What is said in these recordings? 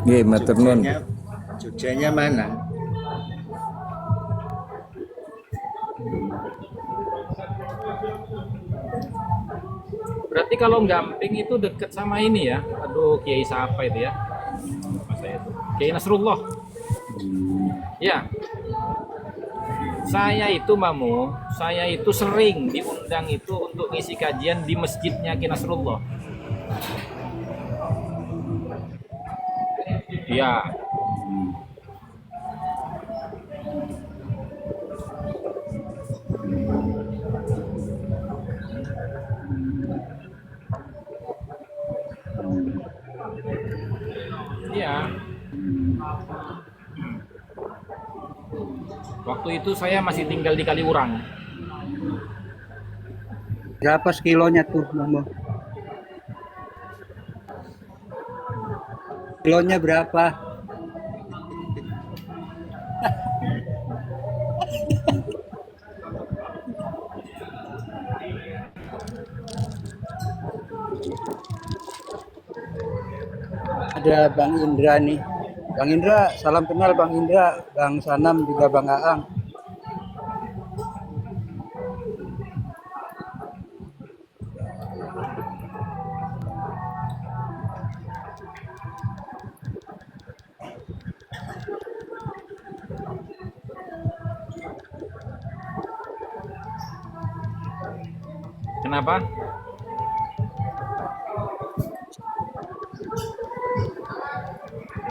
Nggih, matur nuwun. Jogjanya mana? Berarti kalau Gamping itu deket sama ini ya? Aduh, Kiai siapa itu ya? Lupa saya itu. Kiai Nasrullah. Ya, saya itu sering diundang itu untuk ngisi kajian di masjidnya Kiai Nasrullah. Iya, iya. Waktu itu saya masih tinggal di Kaliurang. Berapa sekilonya tuh, Mama? Kilonya berapa? Ada Bang Indra nih. Bang Indra, salam kenal Bang Indra, Bang Sanam juga Bang Aang. Kenapa?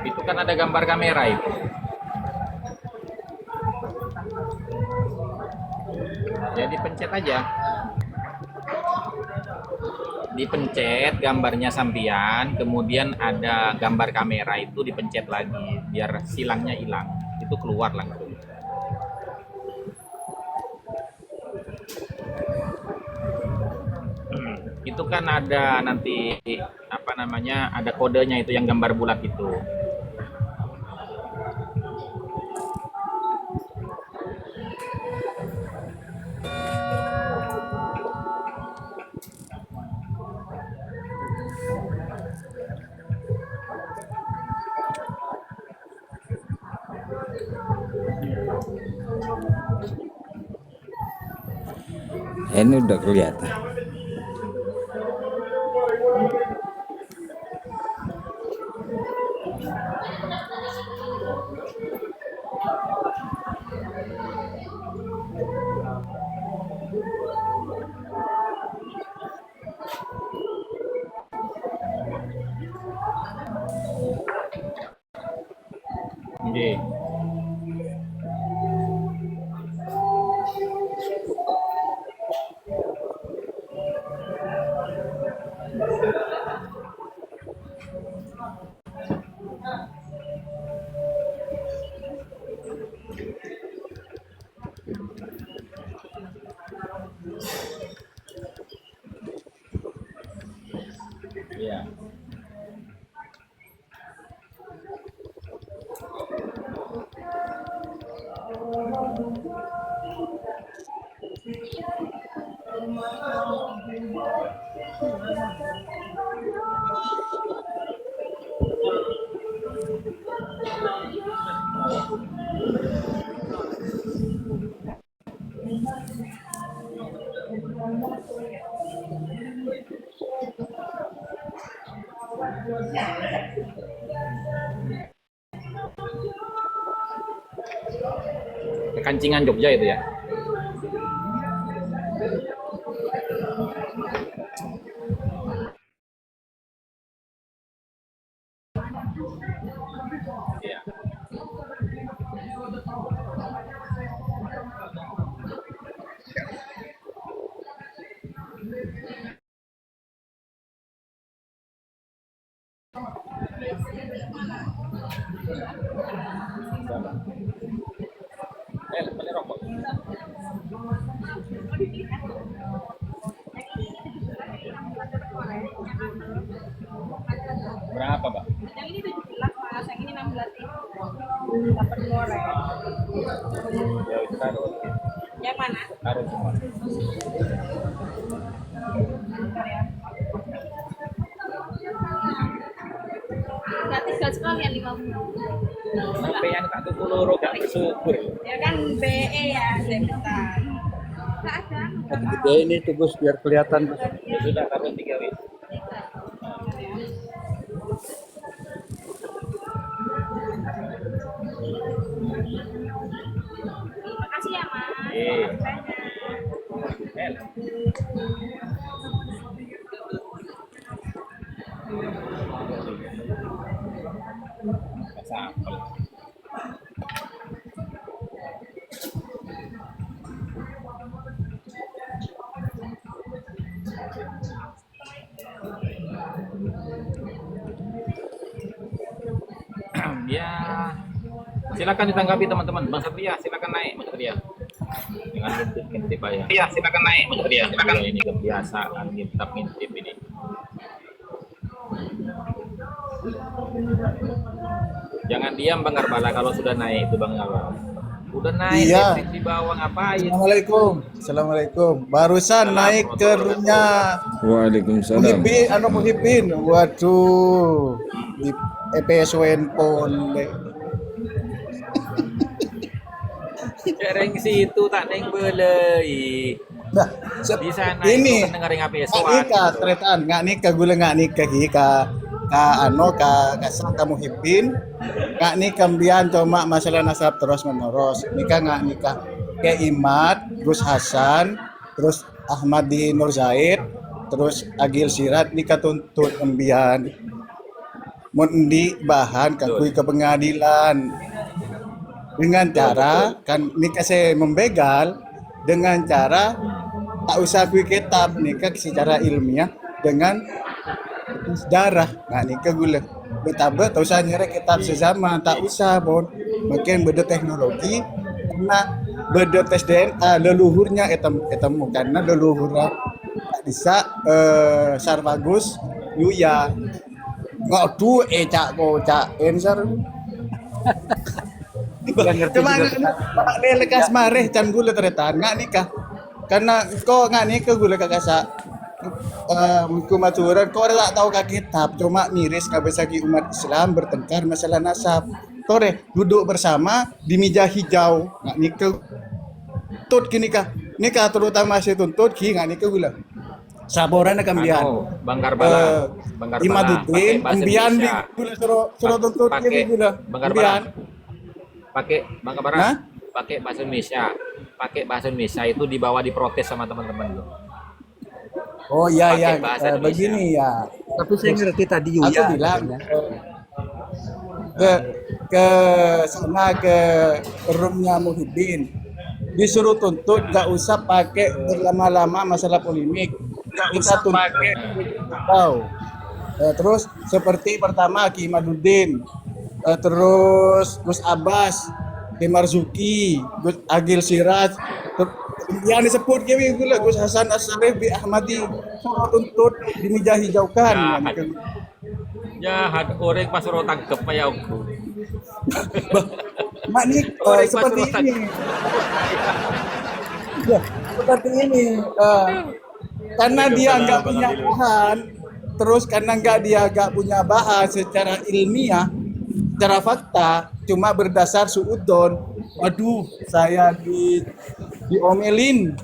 Itu kan ada gambar kamera itu. Jadi pencet aja. Dipencet gambarnya sampian, kemudian ada gambar kamera itu dipencet lagi biar silangnya hilang. Itu keluar langsung. Itu kan ada nanti apa namanya? Ada kodenya itu yang gambar bulat itu. Ini udah kelihatan. Oke. Iya. Kekancingan Jogja itu ya. Beli rokok. Berapa, Mbak? Yang ini 17 Mas, yang ini 16.000. Dapat goreng. Ya, itu taruh. Yang mana? Taruh semua. Gratis gak sekalian 50. Sampai yang tak tuku loro gak bersyukur. Ya kan BE ya, debutan. Enggak ada. Gede ini tuh Gus biar kelihatan. Ya sudah taruh 3 wis. Makasih ya, Mas. Iya. Banyak. Sambal. Ya, silakan ditanggapi teman-teman. Bang Satria, silakan naik Bang Satria. Dengan ngintip-ngintip aja. Iya, silakan naik Bang Satria. Silakan. Ini kebiasaan ngintip-ngintip ini. Jangan diam Bang Karbala kalau sudah naik itu Bang Karbala. Udah naik Iya. di bawah ngapain? Assalamualaikum. Assalamualaikum. Barusan naik ke roomnya Waalaikumsalam. Muhibin. Waduh. Di EPSWN Pole. Cereng situ tak neng belei. Nah, Di sana ini itu pendengar yang nggak APS-wan. nikah, tretan, nggak nikah gula nggak nikah ka Muhibin, nggak nikah bian cuma masalah nasab terus menerus. Nikah nggak nikah kayak Imad, terus Hasan, terus Ahmadi Nur Zaid, terus Agil Sirat nikah tuntut embian. Mundi bahan kakui ke pengadilan dengan cara kan nikah saya membegal dengan cara tak usah kui kitab nikah secara ilmiah dengan sejarah. Nah nikah gula betapa tak usah nyerek kitab sesama, tak usah bon makin beda teknologi karena beda tes DNA leluhurnya etam karena leluhurnya tak bisa Sarbagus Yuya nggak tuh cak ensar cuma dia lekas mareh can gula ternyata nggak nikah karena kau nggak nikah gula kakasa hukum aturan kau tak tahu kak kitab cuma miris nggak bisa umat Islam bertengkar masalah nasab kau duduk bersama di meja hijau nggak nikah tut kini nikah terutama si tuntut ki nggak nikah gula saboran akan bian Bang Karbala, Imaduddin ambian di gula suruh tuntut kini gula Bang Karbala, ambian pakai Bang Karbala, Hah? pakai bahasa Indonesia itu dibawa diprotes sama teman-teman lo. Oh iya Pakai ya, bahasa Indonesia. begini ya. Tapi saya ngerti tadi Aku Yuya. bilang katanya. ke sana ke roomnya Muhyiddin disuruh tuntut gak usah pakai berlama-lama masalah polemik gak usah tuntut tahu terus seperti pertama Ki Imaduddin terus Gus Abbas Ki Marzuki Gus Agil Siraj yang disebut Kiwi gula Gus Hasan As-Saleh bi Ahmadi suruh tuntut di meja hijaukan Jahat orang pas orang tangkep ya aku. Mak ini Orang seperti pas ini. Ya, seperti ini. Karena dia nggak punya bahan, terus karena dia nggak punya bahan secara ilmiah, secara fakta, cuma berdasar suudon. Waduh, saya diomelin.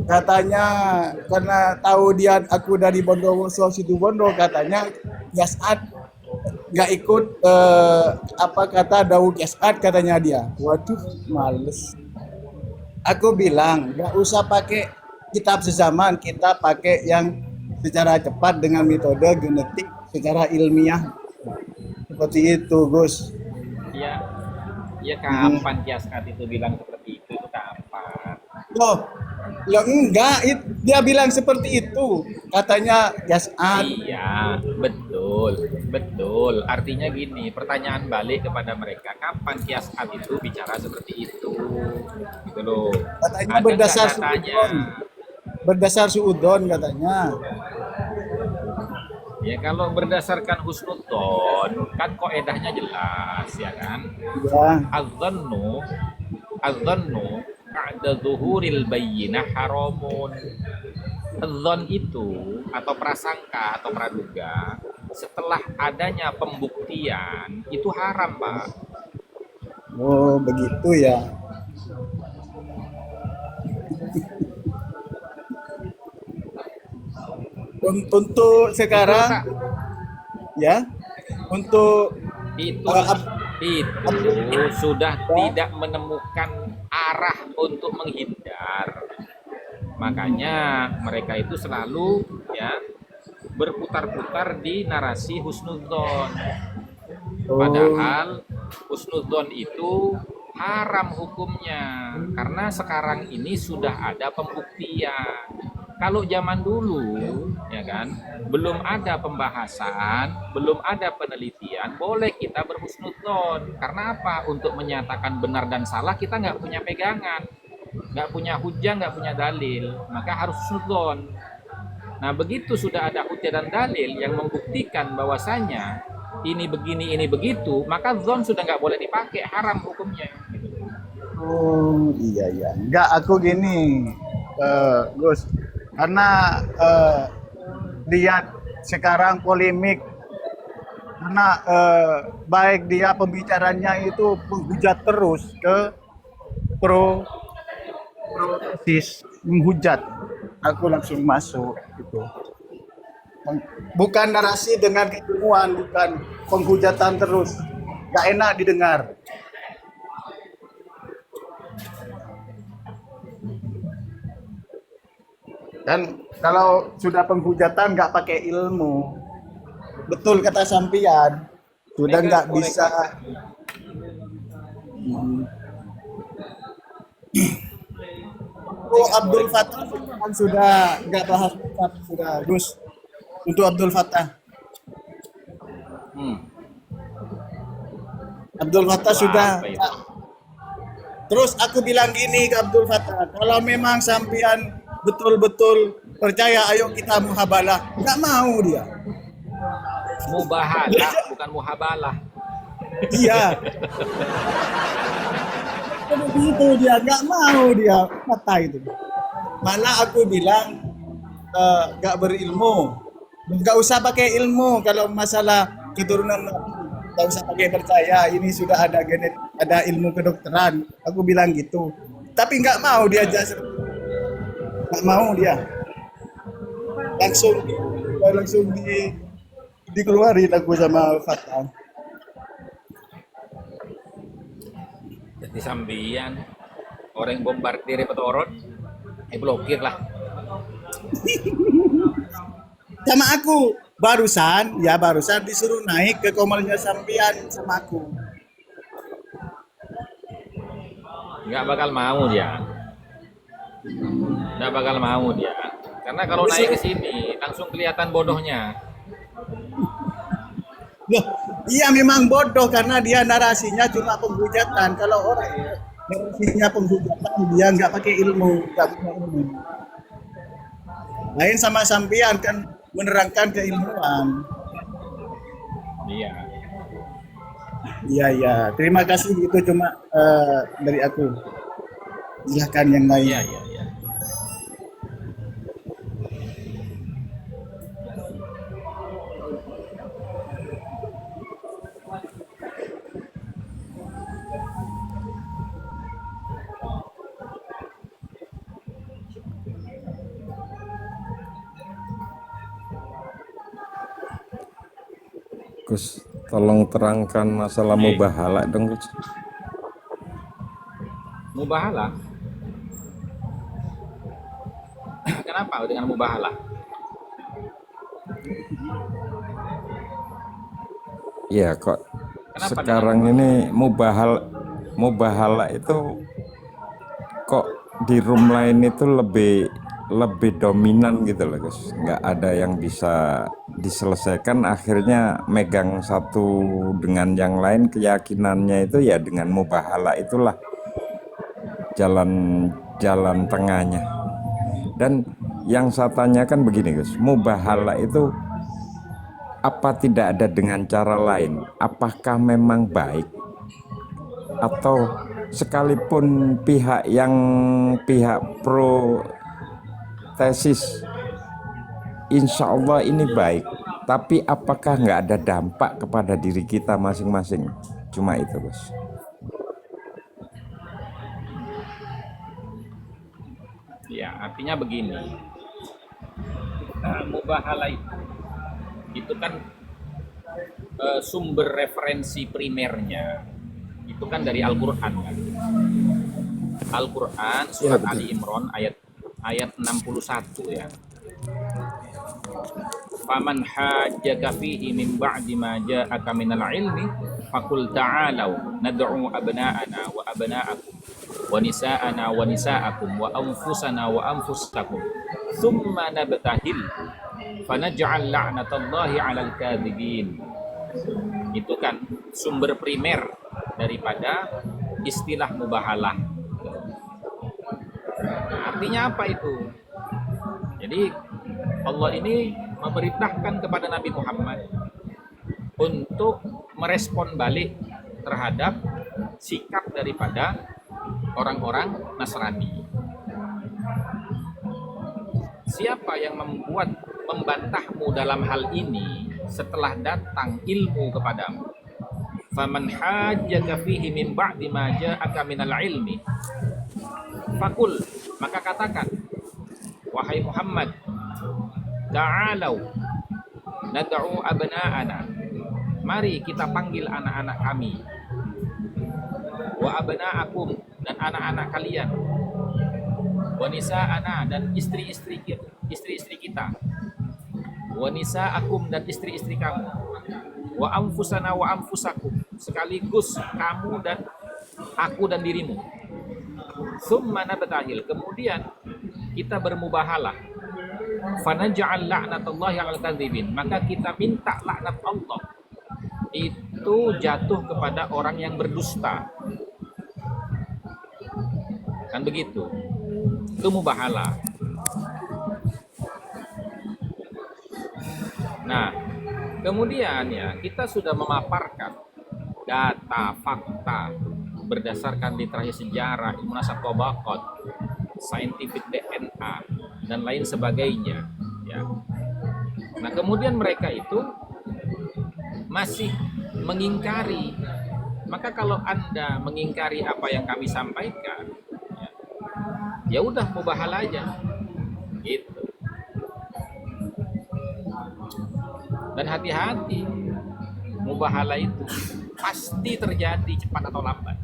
Katanya karena tahu dia aku dari Bondowoso situ Bondo katanya Yasad nggak ikut apa kata Daud Yasad katanya dia. Waduh, males. Aku bilang nggak usah pakai kitab sezaman, kita pakai yang secara cepat dengan metode genetik secara ilmiah. Seperti itu, Gus. Iya, iya kapan Kiaskat itu bilang seperti itu kapan? Loh, ya enggak, dia bilang seperti itu. Katanya Yasad. Iya, betul. betul, betul. Artinya gini, pertanyaan balik kepada mereka, kapan kias ab itu bicara seperti itu? Gitu loh. Katanya Ada nggak berdasar datanya? berdasar suudon katanya. Ya kalau berdasarkan husnudzon, kan kaidahnya jelas, ya kan? Ya. Az-dhannu ba'da zuhuril bayyinah haramun. Dzon itu atau prasangka atau praduga setelah adanya pembuktian itu haram, Pak. Oh, begitu ya. Untuk sekarang ya, untuk Itu ab- itu sudah tidak menemukan arah untuk menghindar. Makanya mereka itu selalu ya berputar-putar di narasi husnudzon. Padahal husnudzon itu haram hukumnya karena sekarang ini sudah ada pembuktian. Kalau zaman dulu ya kan belum ada pembahasan, belum ada penelitian, boleh kita berhusnudzon. Karena apa? Untuk menyatakan benar dan salah kita nggak punya pegangan, nggak punya hujah, nggak punya dalil, maka harus husnudzon. Nah begitu sudah ada hujah dan dalil yang membuktikan bahwasanya ini begini, ini begitu, maka zon sudah nggak boleh dipakai, haram hukumnya. oh iya ya. Enggak, aku gini, Gus. Karena lihat sekarang polemik karena baik dia pembicaranya itu menghujat terus ke pro sis, menghujat. Aku langsung masuk gitu. Bukan narasi dengan keilmuan, bukan penghujatan terus. Gak enak didengar. Dan kalau sudah penghujatan nggak pakai ilmu, betul kata sampian, sudah nggak bisa. Oh, Abdul Fattah kan sudah nggak bahas kitab, sudah Gus. Untuk Abdul Fattah, Abdul Fattah sudah. Apa itu? Terus aku bilang gini ke Abdul Fattah, kalau memang sampian betul-betul percaya, ayo kita muhabalah. Nggak mau dia. Mubahalah bukan muhabalah. Iya. Begitu dia, nggak mau dia kata itu. Malah aku bilang nggak berilmu, nggak usah pakai ilmu kalau masalah keturunan Nabi. Nggak usah pakai percaya. Ini sudah ada ada ilmu kedokteran. Aku bilang gitu. Tapi nggak mau dia jasa. Nggak mau dia. Langsung dikeluarin aku sama Fatah. Jadi sambian orang yang bombardir petorot, blokir lah. Sama aku barusan disuruh naik ke komalnya sampian sama aku. Nggak bakal mau dia. Nggak bakal mau dia. Karena kalau naik ke sini langsung kelihatan bodohnya. Loh, iya memang bodoh karena dia narasinya cuma penghujatan. Kalau orang narasinya penghujatan, dia nggak pakai ilmu, nggak punya ilmu. Lain sama sampian kan menerangkan keilmuan. Iya. Iya iya. Terima kasih itu cuma dari aku. Silahkan yang lain. Iya, iya, iya. Gus, tolong terangkan masalah mubahala dong, Gus. Mubahalah. Kenapa dengan mubahalah? Iya, kok Kenapa sekarang ini mubahala itu kok di room lain itu lebih lebih dominan gitu loh guys, nggak ada yang bisa diselesaikan, akhirnya megang satu dengan yang lain, keyakinannya itu ya dengan mubahala itulah jalan jalan tengahnya. Dan yang saya tanyakan begini guys, mubahala itu apa tidak ada dengan cara lain? Apakah memang baik? Atau sekalipun pihak pro tesis insya Allah ini baik, tapi apakah nggak ada dampak kepada diri kita masing-masing? Cuma itu guys. Ya, artinya begini. Mubahala itu kan sumber referensi primernya itu kan dari Al-Qur'an kan. Al-Qur'an surat Ali Imran ayat 61 ya. Faman hajjaka fihi min ba'di ma ja'aka minal ilmi faqul ta'alau nad'u abna'ana wa abna'akum wa nisa'ana wa nisa'akum wa anfusana wa anfusakum thumma nabtahil fanaj'al la'natallahi 'alal kadhibin. Itu kan sumber primer daripada istilah mubahalah. Artinya apa itu? Jadi Allah ini memerintahkan kepada Nabi Muhammad untuk merespon balik terhadap sikap daripada orang-orang Nasrani. Siapa yang membantahmu dalam hal ini setelah datang ilmu kepadamu? Faman hajjaka fihi min ba'di ma ja'aka minal ilmi fakul, maka katakan, wahai Muhammad, ta'alau nad'u abna'ana, mari kita panggil anak-anak kami, wa abna'akum, dan anak-anak kalian, wa nisa'ana, dan istri-istri kita, wa nisa'akum, dan istri-istri kamu, wa anfusana wa anfusakum, sekaligus kamu dan aku dan dirimu. Summa nabtahil, kemudian kita bermubahalah. Fanaj'al la'natallahi 'alal kadzibin, maka kita minta laknat Allah itu jatuh kepada orang yang berdusta. Kan begitu. Itu mubahalah. Nah, kemudian ya kita sudah memaparkan data, fakta berdasarkan literasi sejarah, ilmu nasab tabaqat, scientific DNA dan lain sebagainya ya. Nah, kemudian mereka itu masih mengingkari. Maka kalau Anda mengingkari apa yang kami sampaikan, ya udah mubahalah aja gitu. Dan hati-hati, mubahalah itu pasti terjadi cepat atau lambat.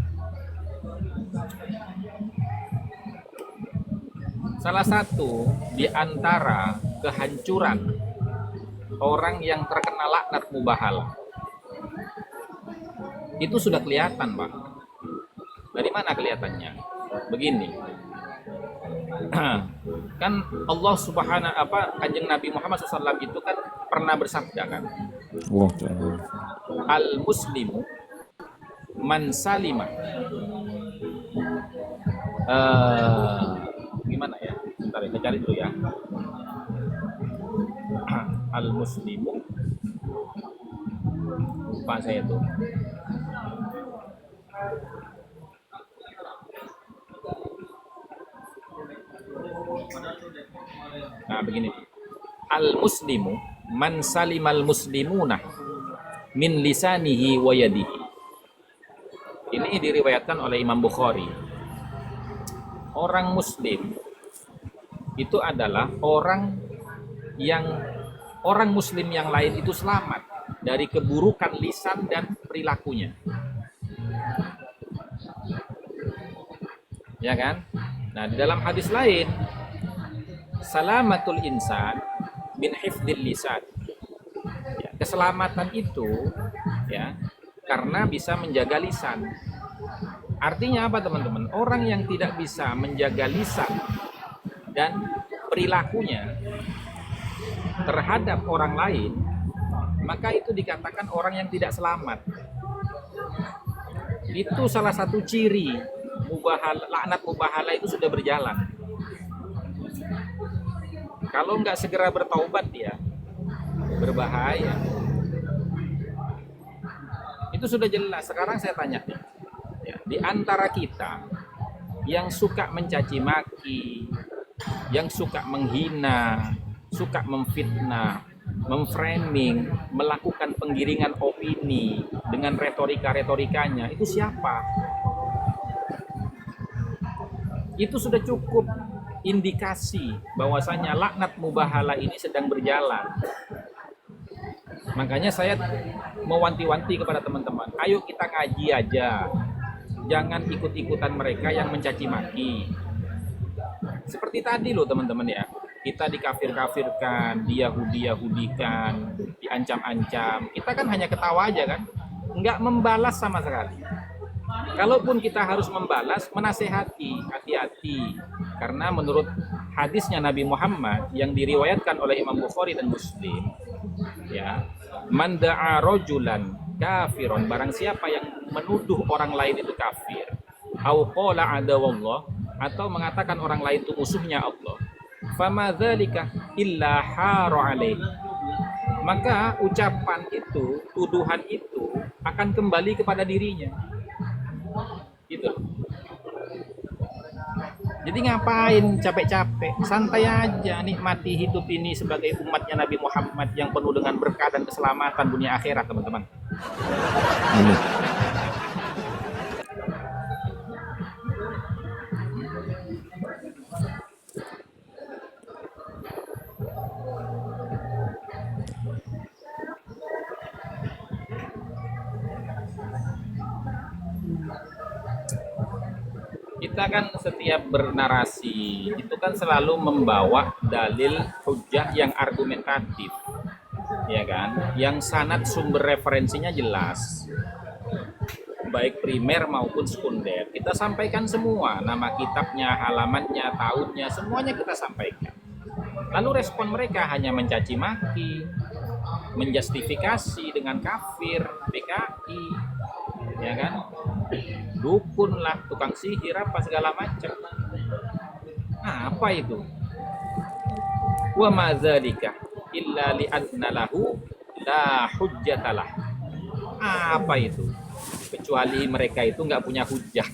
Salah satu di antara kehancuran orang yang terkena laknat mubahalah itu sudah kelihatan, Pak. Dari mana kelihatannya? Begini. Kan Allah Kanjeng Nabi Muhammad SAW itu kan pernah bersabda kan, al muslimu man salima, gimana ya, bentar ya, cari dulu ya. Al muslimu, lupa saya tuh. Nah, begini. Al-muslimu man salimal muslimuna min lisanihi wa yadihi. Ini diriwayatkan oleh Imam Bukhari. Orang muslim itu adalah orang muslim yang lain itu selamat dari keburukan lisan dan perilakunya. Ya kan? Nah, di dalam hadis lain, salamatul insan min hifdil lisan. Ya, keselamatan itu ya karena bisa menjaga lisan. Artinya apa, teman-teman? Orang yang tidak bisa menjaga lisan dan perilakunya terhadap orang lain, maka itu dikatakan orang yang tidak selamat. Itu salah satu ciri laknat mubahala itu sudah berjalan. Kalau nggak segera bertaubat dia berbahaya. Itu sudah jelas. Sekarang saya tanya, ya, di antara kita yang suka mencaci maki, yang suka menghina, suka memfitnah, memframing, melakukan penggiringan opini dengan retorika-retorikanya, itu siapa? Itu sudah cukup indikasi bahwasanya laknat mubahala ini sedang berjalan. Makanya saya mewanti-wanti kepada teman-teman, ayo kita ngaji aja, jangan ikut-ikutan mereka yang mencaci maki. Seperti tadi loh teman-teman ya, kita dikafir-kafirkan, diyahudi-yahudikan, diancam-ancam. Kita kan hanya ketawa aja kan, nggak membalas sama sekali. Kalaupun kita harus membalas, menasehati, hati-hati. Karena menurut hadisnya Nabi Muhammad yang diriwayatkan oleh Imam Bukhari dan Muslim, ya, man da'a rajulan kafiron, barang siapa yang menuduh orang lain itu kafir, au qala adawallah, atau mengatakan orang lain itu musuhnya Allah, fama dzalika illa hara alaih, maka ucapan itu, tuduhan itu akan kembali kepada dirinya. Gitu. Jadi ngapain capek-capek, santai aja, nikmati hidup ini sebagai umatnya Nabi Muhammad yang penuh dengan berkah dan keselamatan dunia akhirat, teman-teman. Kita kan setiap bernarasi itu kan selalu membawa dalil hujah yang argumentatif, ya kan, yang sanad sumber referensinya jelas, baik primer maupun sekunder. Kita sampaikan semua, nama kitabnya, halamannya, tahunnya, semuanya kita sampaikan. Lalu respon mereka hanya mencaci maki, menjustifikasi dengan kafir, PKI, ya kan, dukun lah, tukang sihir, apa segala macam. Apa itu? Wa ma dzalika illa li adna lahu la hujjatalah. Apa itu? Kecuali mereka itu nggak punya hujah.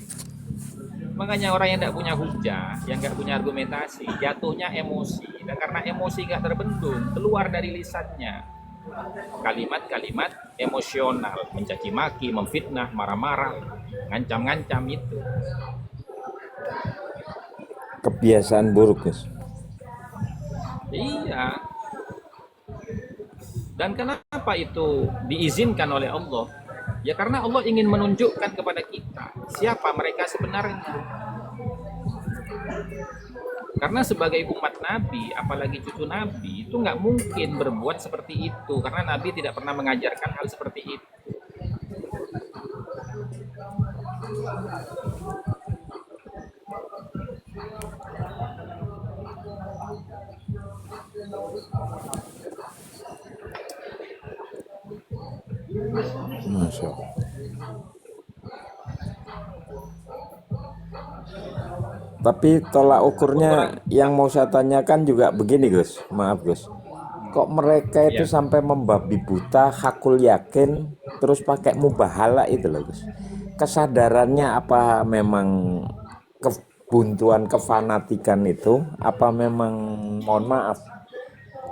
Makanya orang yang nggak punya hujah, yang nggak punya argumentasi, jatuhnya emosi. Dan karena emosi nggak terbendung, keluar dari lisannya kalimat-kalimat emosional, mencaci maki, memfitnah, marah-marah, ngancam-ngancam. Itu kebiasaan buruk, guys. iya. Dan kenapa itu diizinkan oleh Allah? Ya karena Allah ingin menunjukkan kepada kita siapa mereka sebenarnya. Karena sebagai umat Nabi, apalagi cucu Nabi, itu nggak mungkin berbuat seperti itu. Karena Nabi tidak pernah mengajarkan hal seperti itu. Masya Allah. Tapi tolak ukurnya yang mau saya tanyakan juga begini, Gus. Maaf, Gus. Kok mereka itu Ya. sampai membabi buta, hakul yakin, terus pakai mubahala itu loh, Gus. Kesadarannya apa memang kebuntuan, kefanatikan itu, apa memang, mohon maaf,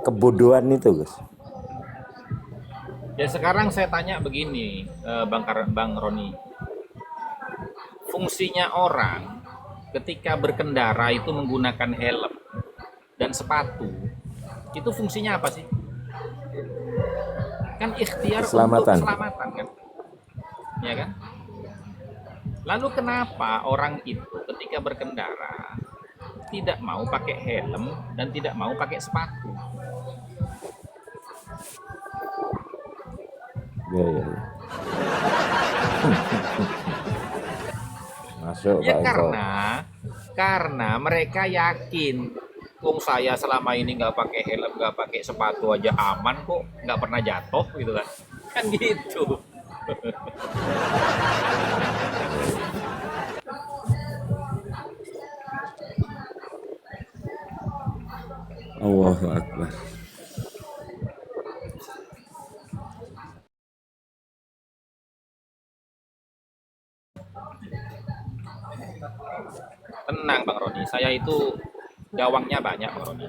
kebodohan itu, Gus? Ya sekarang saya tanya begini, Bang Roni. Fungsinya orang ketika berkendara itu menggunakan helm dan sepatu, itu fungsinya apa sih? Kan ikhtiar untuk Keselamatan. keselamatan kan? Ya kan? Lalu kenapa orang itu ketika berkendara tidak mau pakai helm dan tidak mau pakai sepatu? Ya. Masuk, Ya Pak Eko. karena mereka yakin Wong saya selama ini nggak pakai helm, nggak pakai sepatu aja aman kok, nggak pernah jatuh gitu kan. Kan gitu. Allahu Akbar. Tenang Bang Roni, saya itu gawangnya banyak Bang Roni.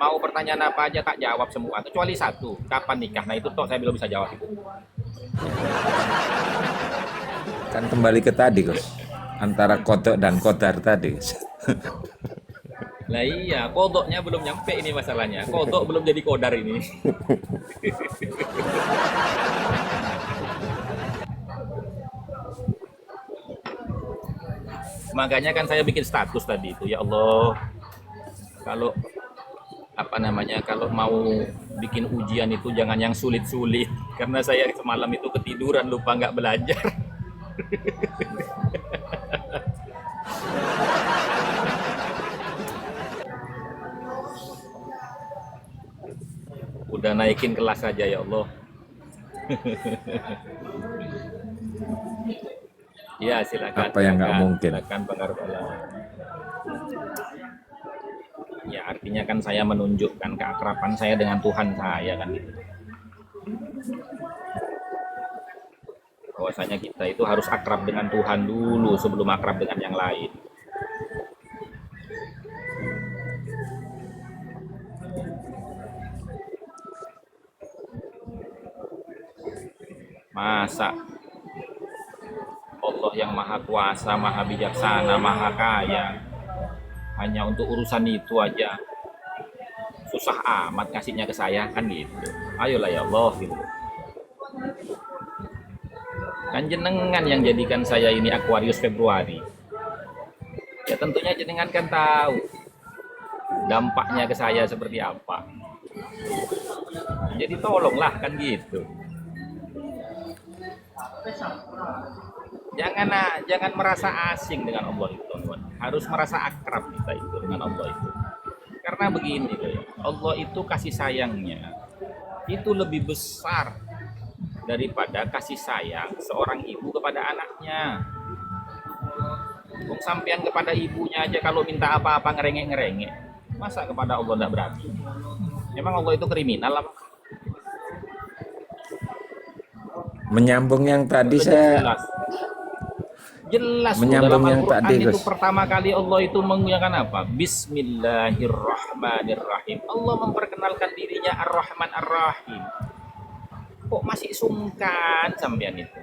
Mau pertanyaan apa aja tak jawab semua, kecuali satu, kapan nikah? Nah itu toh saya belum bisa jawab itu. Kan kembali ke tadi Gus, antara kodok dan kodar tadi Gus. Lah iya, kodoknya belum nyampe ini masalahnya. Kodok belum jadi kodar ini. Makanya kan saya bikin status tadi itu, ya Allah, kalau apa namanya, kalau mau bikin ujian itu jangan yang sulit-sulit, karena saya semalam itu ketiduran lupa nggak belajar. Udah naikin kelas aja ya Allah. Ya silakan. Apa yang nggak silakan, mungkin? Silakan Bang Arbala. Ya artinya kan saya menunjukkan keakraban saya dengan Tuhan saya kan gitu. Bahwasanya kita itu harus akrab dengan Tuhan dulu sebelum akrab dengan yang lain. Masa Allah yang maha kuasa, maha bijaksana, maha kaya, hanya untuk urusan itu aja susah amat kasihnya ke saya kan gitu. Ayolah ya Allah gitu. Kan jenengan yang jadikan saya ini Aquarius Februari. Ya tentunya jenengan kan tahu dampaknya ke saya seperti apa. Jadi tolonglah kan gitu. Jangan merasa asing dengan Allah itu, teman. Harus merasa akrab kita itu dengan Allah itu. Karena begini, Allah itu kasih sayangnya itu lebih besar daripada kasih sayang seorang ibu kepada anaknya. Kok sampean kepada ibunya aja kalau minta apa-apa ngerengek-ngerengek, masa kepada Allah tidak berani? Emang Allah itu kriminal apa? Menyambung yang tadi saya jelas menyambung dalam yang Al-Quran tadi itu Gus. pertama kali Allah itu menggunakan apa? Bismillahirrahmanirrahim. Allah memperkenalkan dirinya Ar-Rahman Ar-Rahim. Kok masih sungkan sampean itu?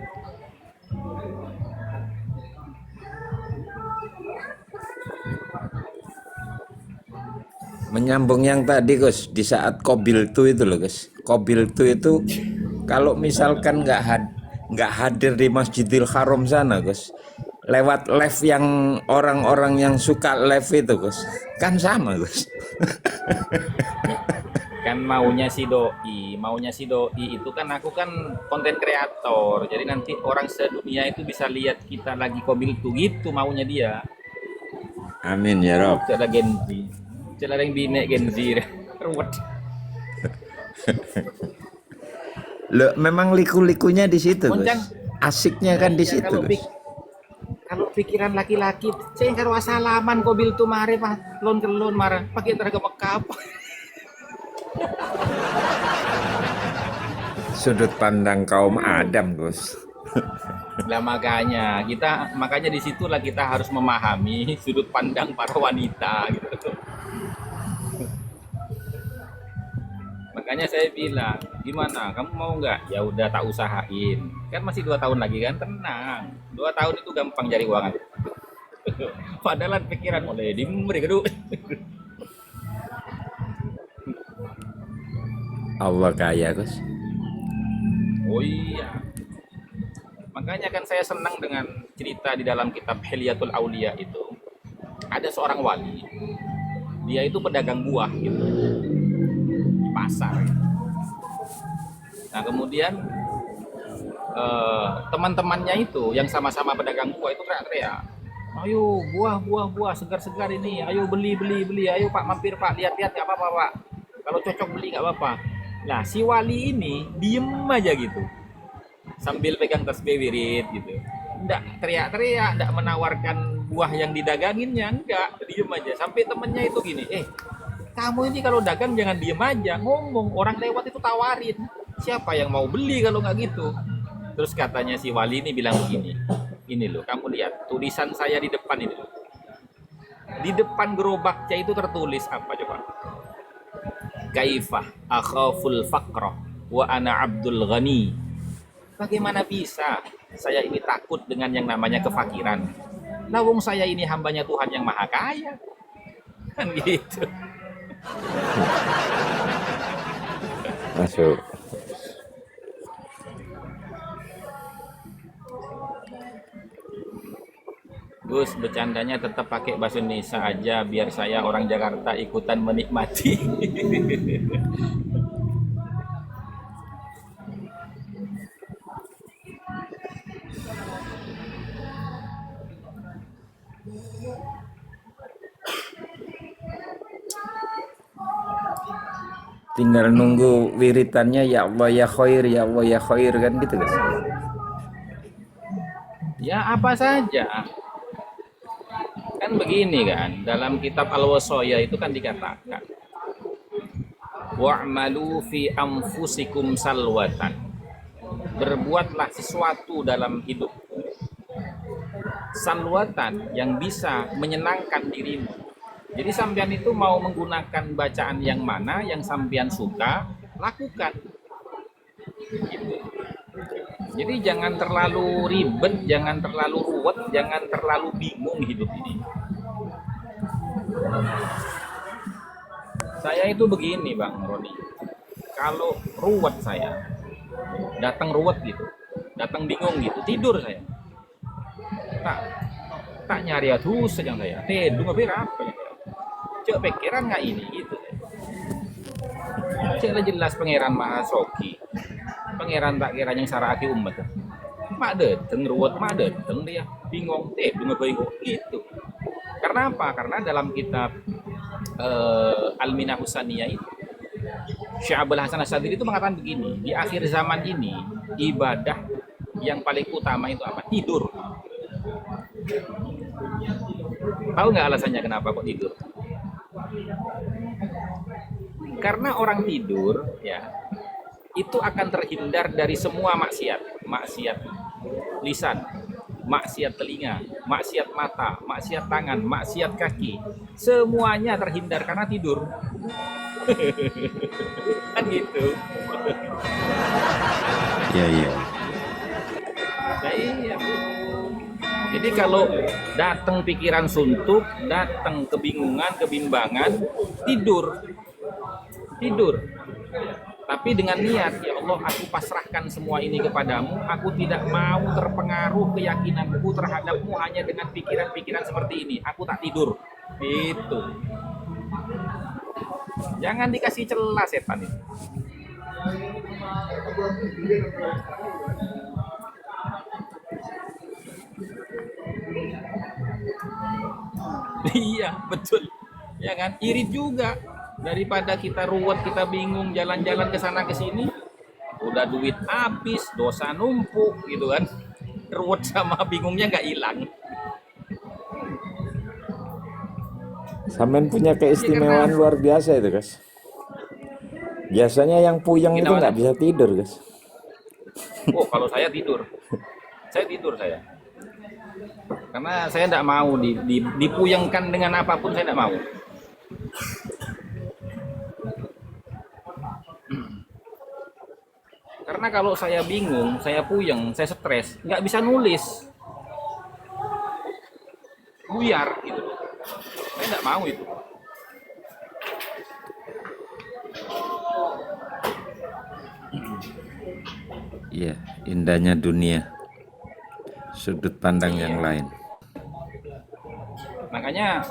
Menyambung yang tadi Gus, di saat Qabiltu itu loh Gus. Qabiltu itu kalau misalkan nggak hadir di Masjidil Haram sana Gus, lewat live yang orang-orang yang suka live itu Gus, kan sama Gus. Kan maunya si doi itu kan aku kan konten kreator. Jadi nanti orang sedunia itu bisa lihat kita lagi Qabil tuh gitu maunya dia. Amin ya Rob. Cek ada Genzi. Cek ada yang binek Genzi. Ruwet. Loh, memang liku-likunya di situ Gus. Moncang. Asiknya kan di Ya, situ Gus. kalau pikiran laki-laki, saya karo salaman Qabil tuh mare mah lon kelon marah pakai tenaga mekap. Sudut pandang kaum Adam Gus. Nah makanya disitulah kita harus memahami sudut pandang para wanita gitu. Makanya saya bilang, gimana? Kamu mau nggak? Ya udah tak usahain. Kan masih 2 tahun lagi kan, tenang. 2 tahun itu gampang cari uangan. Padahal pikiran oleh diberi kedua. Allah kaya Gus. Oh iya. Makanya kan saya senang dengan cerita di dalam kitab Hilyatul Aulia itu. Ada seorang wali. Dia itu pedagang buah gitu. Di pasar. Nah, kemudian teman-temannya itu yang sama-sama pedagang buah itu teriak-teriak. Ayo buah segar-segar ini, ayo beli, ayo Pak mampir Pak, lihat-lihat nggak apa-apa Pak, kalau cocok beli nggak apa-apa. Nah si wali ini diem aja gitu sambil pegang tasbih wirid gitu, nggak teriak-teriak, nggak menawarkan buah yang didaganginnya, enggak, diem aja. Sampai temennya itu gini, kamu ini kalau dagang jangan diem aja, ngomong, orang lewat itu tawarin, siapa yang mau beli kalau nggak gitu. Terus katanya si wali ini bilang begini, ini loh kamu lihat tulisan saya di depan ini loh. Di depan gerobaknya itu tertulis apa coba? Kaifah akhaful faqrah wa ana abdul ghani. Bagaimana bisa saya ini takut dengan yang namanya kefakiran? Lawung saya ini hambanya Tuhan yang maha kaya. Kan gitu. Masuk. Gus, bercandanya tetap pakai bahasa Indonesia aja biar saya orang Jakarta ikutan menikmati. Tinggal nunggu wiritannya ya Allah ya khair, ya Allah ya khair kan gitu guys. Ya apa saja. Kan begini kan, dalam kitab Al-Wasaya itu kan dikatakan wa'malu fi anfusikum salwatan. Berbuatlah sesuatu dalam hidup salwatan yang bisa menyenangkan dirimu. Jadi sampean itu mau menggunakan bacaan yang mana yang sampean suka, lakukan. Gitu. Jadi jangan terlalu ribet, jangan terlalu ruwet, jangan terlalu bingung hidup ini. Saya itu begini Bang Roni, kalau ruwet saya, datang ruwet gitu, datang bingung gitu, tidur saya. Tak nyari terus saja saya. Dunga berapa ya? Cek pikiran nggak ini gitu. Cek jelas pangeran Maha Soki. Pangeran tak kira yang saraki umat. Mak dateng ruwet, mak dateng dia bingung, dunga bingung gitu. Karena apa? Karena dalam kitab Al-Minah Husaniyah itu Syekh Abdul Hasan Asyadili itu mengatakan begini, di akhir zaman ini ibadah yang paling utama itu apa? Tidur. Tahu nggak alasannya kenapa kok tidur? Karena orang tidur ya itu akan terhindar dari semua maksiat, maksiat lisan, maksiat telinga, maksiat mata, maksiat tangan, maksiat kaki, semuanya terhindar karena tidur. Kan gitu. Iya. Nah, iya. Jadi kalau datang pikiran suntuk, datang kebingungan, kebimbangan, tidur. Tapi dengan niat, ya Allah, aku pasrahkan semua ini kepadamu, aku tidak mau terpengaruh keyakinanku terhadapmu hanya dengan pikiran-pikiran seperti ini, aku tak tidur. Itu. Jangan dikasih celah setan itu. Iya, betul. Ya kan? Irit juga. Daripada kita ruwet, kita bingung jalan-jalan ke sana ke sini, udah duit habis, dosa numpuk gitu kan. Ruwet sama bingungnya nggak hilang. Sampean punya keistimewaan luar biasa itu guys. Biasanya yang puyeng itu nggak bisa tidur guys. Oh, kalau saya tidur. Saya. Karena saya tidak mau dipuyengkan dengan apapun, saya tidak mau. Karena kalau saya bingung, saya puyeng, saya stres, nggak bisa nulis, buyar gitu. Saya nggak mau itu. Iya, indahnya dunia. Sudut pandang yang lain. Makanya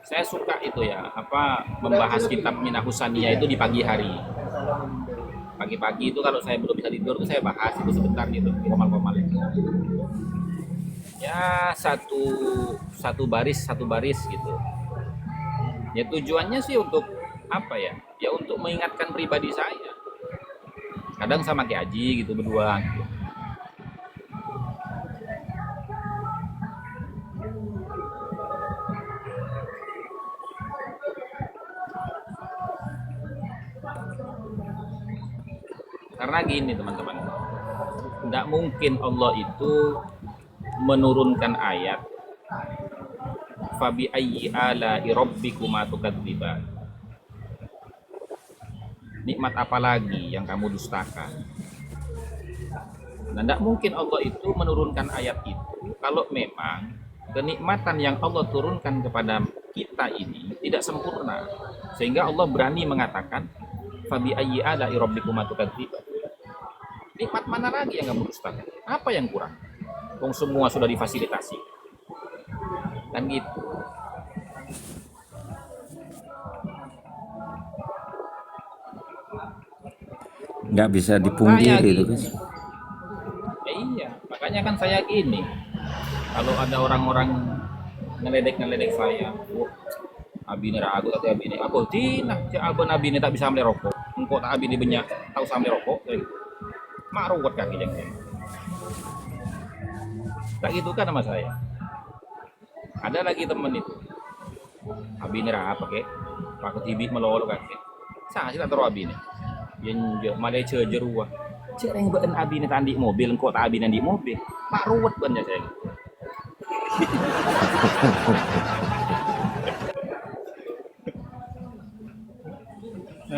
saya suka itu ya, membahas kitab Minah Husaniyah itu di pagi hari. Pagi-pagi itu kalau saya belum bisa tidur, saya bahas itu sebentar gitu, komal-komal itu. ya satu baris gitu. Ya tujuannya sih untuk apa ya? Ya untuk mengingatkan pribadi saya. Kadang sama Ki Haji gitu berdua gitu. Karena gini teman-teman, tidak mungkin Allah itu menurunkan ayat fabi ayyi ala rabbikuma tukadziban. Nikmat apa lagi yang kamu dustakan? Nah, tidak mungkin Allah itu menurunkan ayat itu kalau memang kenikmatan yang Allah turunkan kepada kita ini tidak sempurna, sehingga Allah berani mengatakan fabi ayyi ala rabbikuma tukadziban. Nikmat mana lagi yang kamu dustakan? Apa yang kurang? Wong semua sudah difasilitasi. Kan gitu. Nggak bisa dipungkiri itu guys. Ya iya, makanya kan saya gini. Kalau ada orang-orang ngeledek saya, wah, abi ini ragu atau abi ini, aku tina, si abang abi ini tak bisa beli rokok. Engkau tak abi ini banyak tahu sambil rokok. Maruwat kaki jengkel. Tak gitu kan sama saya. Ada lagi temen itu. Abi ini apa kek? Pakai TV melolo kaki. Saya tak tahu abi ini. Yang malai jeruah. Cereng beun abi ini tandi mobil, engkau tak abi nanti mobil. Maruwat banyak saya.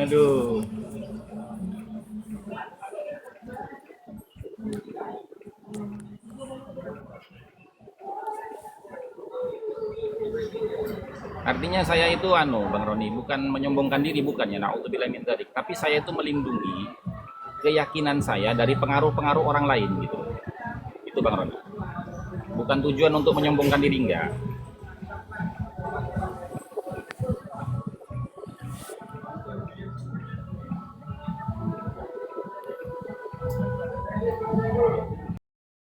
Aduh. Artinya saya itu Bang Roni, bukan menyombongkan diri, bukan ya, naudzubillah min dzalik, tapi saya itu melindungi keyakinan saya dari pengaruh-pengaruh orang lain gitu. Itu Bang Roni. Bukan tujuan untuk menyombongkan diri, enggak.